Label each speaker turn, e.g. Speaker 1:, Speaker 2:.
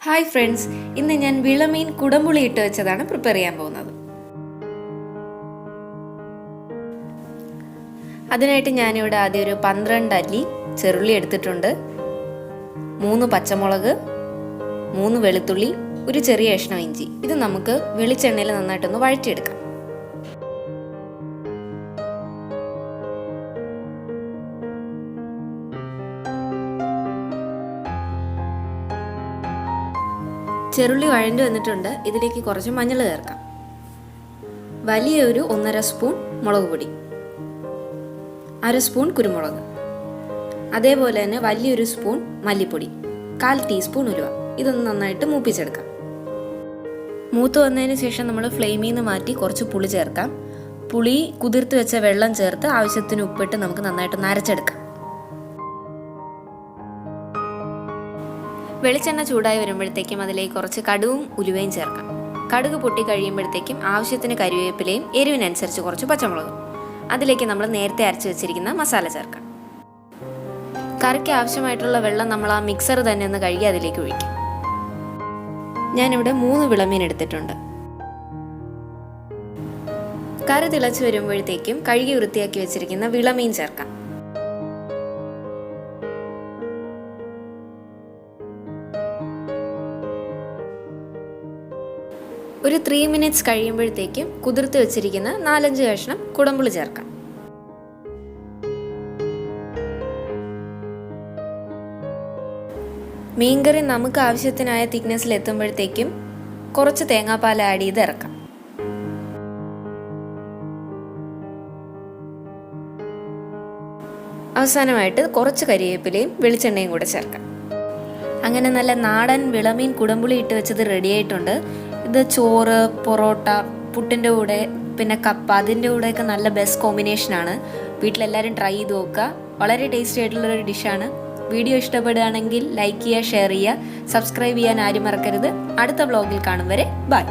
Speaker 1: Hi friends, ഇന്ന് ഞാൻ വിള മീൻ കുടംപുളി ഇട്ട് വെച്ചതാണ് പ്രിപ്പയർ ചെയ്യാൻ പോകുന്നത്. അതിനായിട്ട് ഞാനിവിടെ ആദ്യം ഒരു 12 അല്ലി ചെറുള്ളി എടുത്തിട്ടുണ്ട്, 3 പച്ചമുളക്, 3 വെളുത്തുള്ളി, ഒരു ചെറിയ കഷ്ണം ഇഞ്ചി. ഇത് നമുക്ക് വെളിച്ചെണ്ണയിൽ നന്നായിട്ടൊന്ന് വഴറ്റിയെടുക്കാം. ചെറുള്ളി വഴണ്ടി വന്നിട്ടുണ്ട്. ഇതിലേക്ക് കുറച്ച് മഞ്ഞൾ ചേർക്കാം. വലിയൊരു 1.5 സ്പൂൺ മുളക് പൊടി, 1/2 സ്പൂൺ കുരുമുളക്, അതേപോലെ തന്നെ വലിയൊരു സ്പൂൺ മല്ലിപ്പൊടി, 1/4 ടീസ്പൂൺ ഉലുവ. ഇതൊന്ന് നന്നായിട്ട് മൂപ്പിച്ചെടുക്കാം. മൂത്ത് വന്നതിന് ശേഷം നമ്മൾ ഫ്ലെയിമിൽ നിന്ന് മാറ്റി കുറച്ച് പുളി ചേർക്കാം. പുളി കുതിർത്ത് വെച്ച വെള്ളം ചേർത്ത് ആവശ്യത്തിന് ഉപ്പിട്ട് നമുക്ക് നന്നായിട്ട് നരച്ചെടുക്കാം. വെളിച്ചെണ്ണ ചൂടായി വരുമ്പോഴത്തേക്കും അതിലേക്ക് കുറച്ച് കടുകും ഉലുവയും ചേർക്കാം. കടുക് പൊട്ടി കഴിയുമ്പോഴത്തേക്കും ആവശ്യത്തിന് കരിവേപ്പിലയും എരിവിനനുസരിച്ച് കുറച്ച് പച്ചമുളകും, അതിലേക്ക് നമ്മൾ നേരത്തെ അരച്ച് വെച്ചിരിക്കുന്ന മസാല ചേർക്കാം. കറിക്ക് ആവശ്യമായിട്ടുള്ള വെള്ളം നമ്മൾ ആ മിക്സർ തന്നെ ഒന്ന് കഴുകി അതിലേക്ക് ഒഴിക്കും. ഞാനിവിടെ 3 വിളമീൻ എടുത്തിട്ടുണ്ട്. കറി തിളച്ച് വരുമ്പോഴത്തേക്കും കഴുകി വൃത്തിയാക്കി വെച്ചിരിക്കുന്ന വിളമീൻ ചേർക്കാം. ഒരു 3 മിനിറ്റ്സ് കഴിയുമ്പോഴത്തേക്കും കുതിർത്ത് വെച്ചിരിക്കുന്ന 4-5 കഷ്ണം കുടംപുളി ചേർക്കാം. മീൻകറി നമുക്ക് ആവശ്യത്തിനായ തിക്നെസ്സിൽ എത്തുമ്പോഴത്തേക്കും കുറച്ച് തേങ്ങാപ്പാൽ ആഡ് ചെയ്ത് ഇറക്കാം. അവസാനമായിട്ട് കുറച്ച് കരിവേപ്പിലയും വെളിച്ചെണ്ണയും കൂടെ ചേർക്കാം. അങ്ങനെ നല്ല നാടൻ വിളമീൻ കുടംപുളി ഇട്ട് വെച്ചത് റെഡി ആയിട്ടുണ്ട്. ഇത് ചോറ്, പൊറോട്ട, പുട്ടിൻ്റെ കൂടെ, പിന്നെ കപ്പ, അതിൻ്റെ കൂടെയൊക്കെ നല്ല ബെസ്റ്റ് കോമ്പിനേഷനാണ്. വീട്ടിലെല്ലാവരും ട്രൈ ചെയ്ത് നോക്കുക. വളരെ ടേസ്റ്റി ആയിട്ടുള്ളൊരു ഡിഷാണ്. വീഡിയോ ഇഷ്ടപ്പെടുകയാണെങ്കിൽ ലൈക്ക് ചെയ്യുക, ഷെയർ ചെയ്യുക, സബ്സ്ക്രൈബ് ചെയ്യാൻ ആരും മറക്കരുത്. അടുത്ത വ്ളോഗിൽ കാണും വരെ ബൈ.